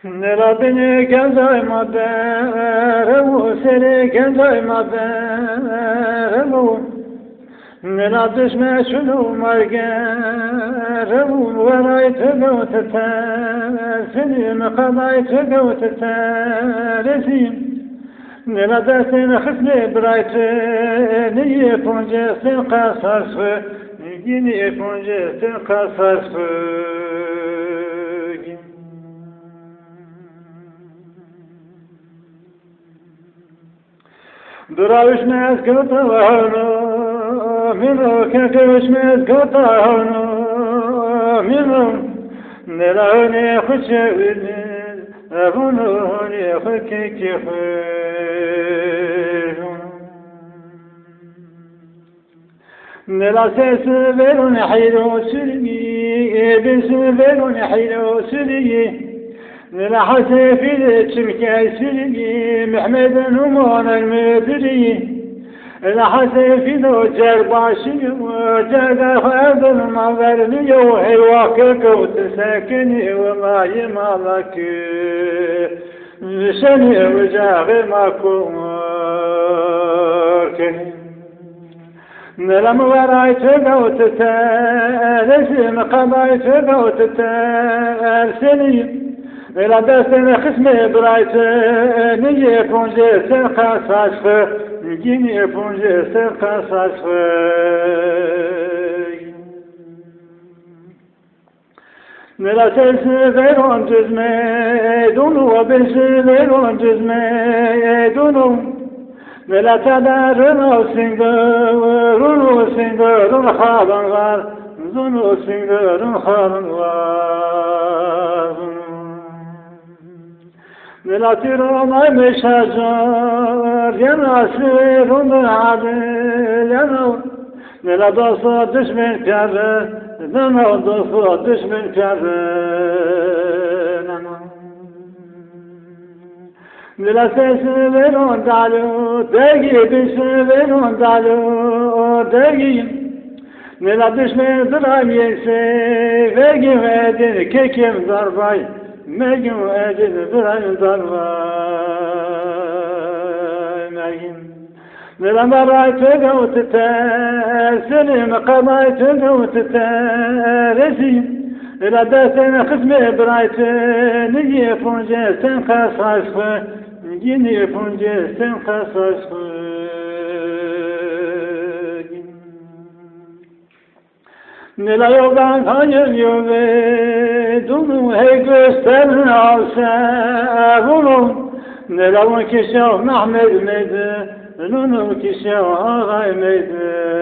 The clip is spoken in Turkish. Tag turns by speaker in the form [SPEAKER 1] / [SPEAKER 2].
[SPEAKER 1] Nella beni genzay maberevu seni genzay maberevu Nella düşme şunu margerevu Veraytı gavtete seni mekadaytı gavtete rezim Nella dersin hısni braytı niye puncesin kasarsı Niye puncesin kasarsı Duraüşmez kıtağını, minuk kıtağışmez kıtağını, minuk nelâne hıçevini, bunu ne hıkiki hıçevini. Nela sesi verun hayro sürgi, besi verun hayro sürgi. Nela hasefil çimkay sürgi, Mehmet'in uman el-müdri. Nela hasefil o cerbaşı, cergâfâdın maverni, heyvâkı kıvtı sekini, ve mâyim alakı, seni vıcâğı makumur. Nela müveraytı gavtete, resim kadaytı gavtete, erseliyim. Nella destene kısmı bıraktı, niye punce sen kasaçfı, niye punce sen kasaçfı. Nella sensi veron düzme, dunu bensi veron düzme, dunu. Nella tadarın olsun görün halın var, zunu olsun görün halın var. Nella tirona meşacar, yanası rundan adil yanı. Nella dostu düşmen kârı, nana dostu düşmen kârı, nana. Nella sesi verun dalu, degi bisi verun dalu, degi. Nella düşmen duram yense, vegim edin kekim zarbay. Megim edin virayın darvay megim Nella maraytı gavtete seni mekadaytı gavtete rezim Nella desene kısmı braytı niye punce sen kasaçfı Niye punce sen kasaçfı Nella yoldan hayır yolu, dunu hey gösterin alsa bunu. Nella on kişi Mehmet meydi, nunu kişi ağay meydi.